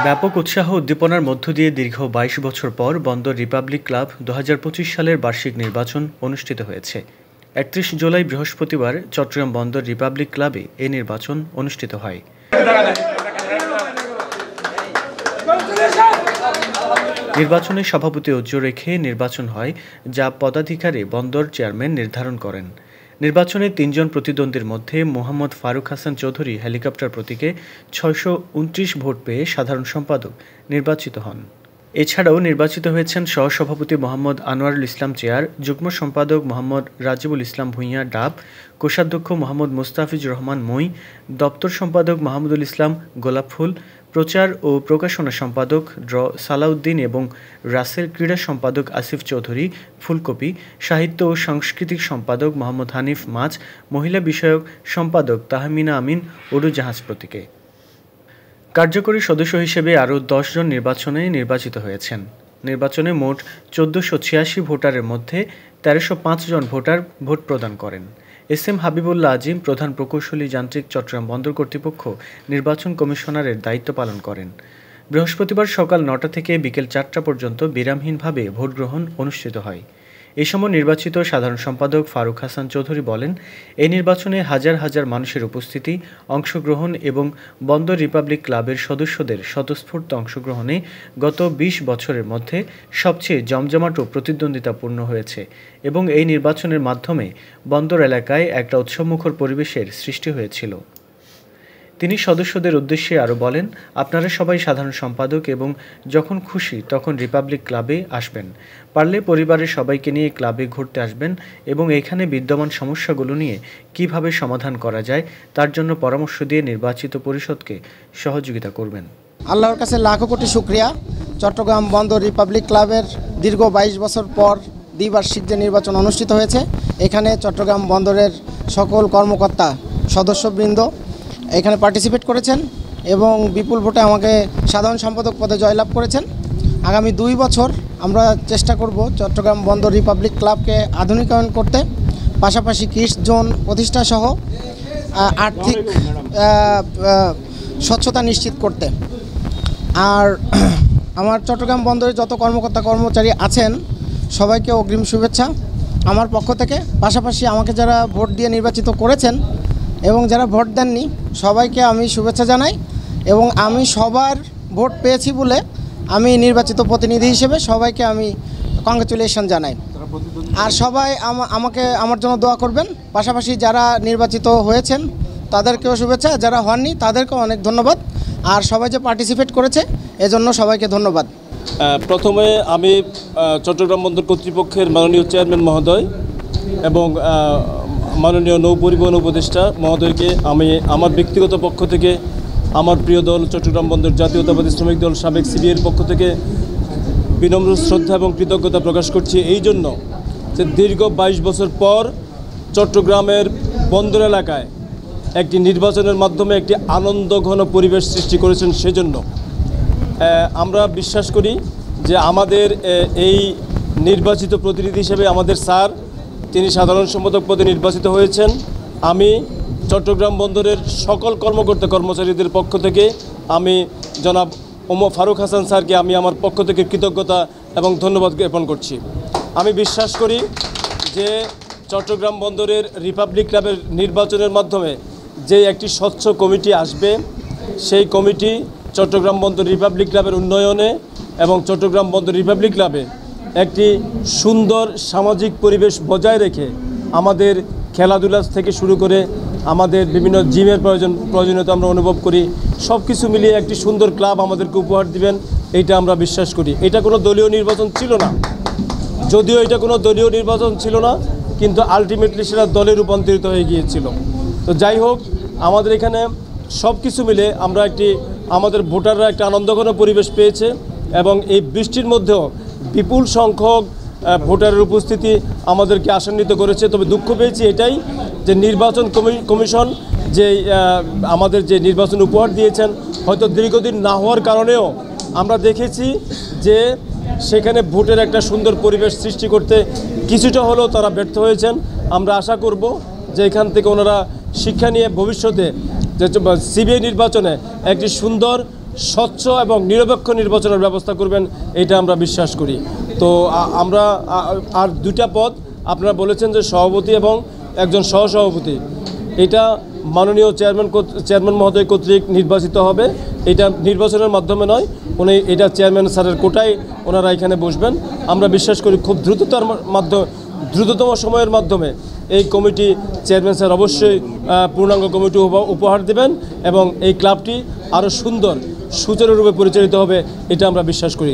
ব্যাপক উৎসাহ উদ্দীপনার মধ্য দিয়ে দীর্ঘ ২২ বছর পর বন্দর রিপাবলিক ক্লাব ২০২৫ সালের বার্ষিক নির্বাচন অনুষ্ঠিত হয়েছে। ৩১ জুলাই বৃহস্পতিবার চট্টগ্রাম বন্দর রিপাবলিক ক্লাবে এ নির্বাচন অনুষ্ঠিত হয়। নির্বাচনে সভাপতি অর্জ রেখে নির্বাচন হয়, যা পদাধিকারে বন্দর চেয়ারম্যান নির্ধারণ করেন। নির্বাচনে ৩ জন প্রতিদ্বন্দ্বীর মধ্যে মোহাম্মদ ফারুক হাসান চৌধুরী হেলিকপ্টার প্রতীকে ৬২৯ ভোট পেয়ে সাধারণ সম্পাদক নির্বাচিত হন। এছাড়াও নির্বাচিত হয়েছেন সহসভাপতি মোহাম্মদ আনোয়ারুল ইসলাম চেয়ার, যুগ্ম সম্পাদক মোহাম্মদ রাজিবুল ইসলাম ভূঁইয়া ডাব, কোষাধ্যক্ষ মোহাম্মদ মুস্তাফিজুর রহমান মই, দপ্তর সম্পাদক মাহমুদুল ইসলাম গোলাপফুল, প্রচার ও প্রকাশনা সম্পাদক সালাউদ্দিন এবং রাসেল, ক্রীড়া সম্পাদক আসিফ চৌধুরী ফুলকপি, সাহিত্য ও সাংস্কৃতিক সম্পাদক মোহাম্মদ হানিফ মাছ, মহিলা বিষয়ক সম্পাদক তাহমিনা আমিন উড়োজাহাজ প্রতীকে। কার্যকরী সদস্য হিসেবে আরও ১০ জন নির্বাচনে নির্বাচিত হয়েছেন। নির্বাচনে মোট ১৪৮৬ ভোটারের মধ্যে ১৩০৫ জন ভোটার ভোট প্রদান করেন। এস এম হাবিবুল্লাহ আজিম, প্রধান প্রকৌশলী যান্ত্রিক, চট্টগ্রাম বন্দর কর্তৃপক্ষ, নির্বাচন কমিশনারের দায়িত্ব পালন করেন। বৃহস্পতিবার সকাল ৯টা থেকে বিকেল ৪টা পর্যন্ত বিরামহীনভাবে ভোট গ্রহণ অনুষ্ঠিত হয়। এ সময় নির্বাচিত সাধারণ সম্পাদক ফারুক হাসান চৌধুরী বলেন, এই নির্বাচনে হাজার হাজার মানুষের উপস্থিতি, অংশগ্রহণ এবং বন্দর রিপাবলিক ক্লাবের সদস্যদের স্বতঃস্ফূর্ত অংশগ্রহণে গত ২০ বছরের মধ্যে সবচেয়ে জমজমাট ও প্রতিদ্বন্দ্বিতাপূর্ণ হয়েছে এবং এই নির্বাচনের মাধ্যমে বন্দর এলাকায় একটা উৎসবমুখর পরিবেশের সৃষ্টি হয়েছিল। তিনি সদস্যদের উদ্দেশ্যে আরও বলেন, আপনারা সবাই সাধারণ সম্পাদক এবং যখন খুশি তখন রিপাবলিক ক্লাবে আসবেন। পারলে পরিবারের সবাইকে নিয়ে ক্লাবে ঘুরতে আসবেন এবং এখানে বিদ্যমান সমস্যাগুলো নিয়ে কিভাবে সমাধান করা যায় তার জন্য পরামর্শ দিয়ে নির্বাচিত পরিষদকে সহযোগিতা করবেন। আল্লাহর কাছে লাখো কোটি শুকরিয়া। চট্টগ্রাম বন্দর রিপাবলিক ক্লাবের দীর্ঘ ২২ বছর পর দ্বিবার্ষিক যে নির্বাচন অনুষ্ঠিত হয়েছে, এখানে চট্টগ্রাম বন্দরের সকল কর্মকর্তা সদস্যবৃন্দ এখানে পার্টিসিপেট করেছেন এবং বিপুল ভোটে আমাকে সাধারণ সম্পাদক পদে জয়লাভ করেছেন। আগামী ২ বছর আমরা চেষ্টা করব চট্টগ্রাম বন্দর রিপাবলিক ক্লাবকে আধুনিকায়ন করতে, পাশাপাশি কৃষি জোন প্রতিষ্ঠাসহ আর্থিক স্বচ্ছতা নিশ্চিত করতে। আর আমার চট্টগ্রাম বন্দরে যত কর্মকর্তা কর্মচারী আছেন সবাইকে অগ্রিম শুভেচ্ছা আমার পক্ষ থেকে। পাশাপাশি আমাকে যারা ভোট দিয়ে নির্বাচিত করেছেন এবং যারা ভোট দেননি সবাইকে আমি শুভেচ্ছা জানাই এবং আমি সবার ভোট পেয়েছি বলে আমি নির্বাচিত প্রতিনিধি হিসেবে সবাইকে আমি কংগ্রেচুলেশন জানাই। আর সবাই আমাকে আমার জন্য দোয়া করবেন। পাশাপাশি যারা নির্বাচিত হয়েছেন তাদেরকেও শুভেচ্ছা, যারা হননি তাদেরকেও অনেক ধন্যবাদ। আর সবাই যে পার্টিসিপেট করেছে এজন্য সবাইকে ধন্যবাদ। প্রথমে আমি চট্টগ্রাম বন্দর কর্তৃপক্ষের মাননীয় চেয়ারম্যান মহোদয় এবং মাননীয় নৌ পরিবহন উপদেষ্টা মহোদয়কে আমি আমার ব্যক্তিগত পক্ষ থেকে, আমার প্রিয় দল চট্টগ্রাম বন্দর জাতীয়তাবাদী শ্রমিক দল সাবেক সিবিএর পক্ষ থেকে বিনম্র শ্রদ্ধা এবং কৃতজ্ঞতা প্রকাশ করছি এই জন্য যে দীর্ঘ ২২ বছর পর চট্টগ্রামের বন্দর এলাকায় একটি নির্বাচনের মাধ্যমে একটি আনন্দঘন পরিবেশ সৃষ্টি করেছেন। সেজন্য আমরা বিশ্বাস করি যে আমাদের এই নির্বাচিত প্রতিনিধি হিসেবে আমাদের স্যার, তিনি সাধারণ সম্পাদক পদে নির্বাচিত হয়েছেন। আমি চট্টগ্রাম বন্দরের সকল কর্মকর্তা কর্মচারীদের পক্ষ থেকে আমি জনাব ফারুক হাসান স্যারকে আমি আমার পক্ষ থেকে কৃতজ্ঞতা এবং ধন্যবাদ জ্ঞাপন করছি। আমি বিশ্বাস করি যে চট্টগ্রাম বন্দরের রিপাবলিক ক্লাবের নির্বাচনের মাধ্যমে যে একটি স্বচ্ছ কমিটি আসবে, সেই কমিটি চট্টগ্রাম বন্দর রিপাবলিক ক্লাবের উন্নয়নে এবং চট্টগ্রাম বন্দর রিপাবলিক ক্লাবে একটি সুন্দর সামাজিক পরিবেশ বজায় রেখে আমাদের খেলাধুলা থেকে শুরু করে আমাদের বিভিন্ন জিমের প্রয়োজনীয়তা আমরা অনুভব করি, সব কিছু মিলিয়ে একটি সুন্দর ক্লাব আমাদেরকে উপহার দিবেন, এইটা আমরা বিশ্বাস করি। এটা কোনো দলীয় নির্বাচন ছিল না, যদিও এটা কোনো দলীয় নির্বাচন ছিল না, কিন্তু আলটিমেটলি সেটা দলে রূপান্তরিত হয়ে গিয়েছিল। তো যাই হোক, আমাদের এখানে সব কিছু মিলে আমরা আমাদের ভোটাররা একটা আনন্দঘন পরিবেশ পেয়েছে এবং এই বৃষ্টির মধ্যেও বিপুল সংখ্যক ভোটারের উপস্থিতি আমাদেরকে আশান্বিত করেছে। তবে দুঃখ পেয়েছি এটাই যে নির্বাচন কমিশন যে আমাদের যে নির্বাচন উপহার দিয়েছেন, হয়তো দীর্ঘদিন না হওয়ার কারণেও আমরা দেখেছি যে সেখানে ভোটের একটা সুন্দর পরিবেশ সৃষ্টি করতে কিছুটা হলেও তারা ব্যর্থ হয়েছেন। আমরা আশা করব যে এখান থেকে ওনারা শিক্ষা নিয়ে ভবিষ্যতে যে সিবিআই নির্বাচনে একটি সুন্দর স্বচ্ছ এবং নিরপেক্ষ নির্বাচনের ব্যবস্থা করবেন, এটা আমরা বিশ্বাস করি। তো আমরা আর দুইটা পদ আপনারা বলেছেন যে সভাপতি এবং একজন সহসভাপতি, এটা মাননীয় চেয়ারম্যান মহোদয় কর্তৃক নির্বাচিত হবে। এটা নির্বাচনের মাধ্যমে নয়, উনি এটা চেয়ারম্যান স্যারের কোটায় ওনারা এখানে বসবেন। আমরা বিশ্বাস করি খুব দ্রুততম সময়ের মাধ্যমে এই কমিটি চেয়ারম্যান স্যার অবশ্যই পূর্ণাঙ্গ কমিটি উপহার দেবেন এবং এই ক্লাবটি আরও সুন্দর সুচারুরূপে পরিচালিত হবে, এটা আমরা বিশ্বাস করি।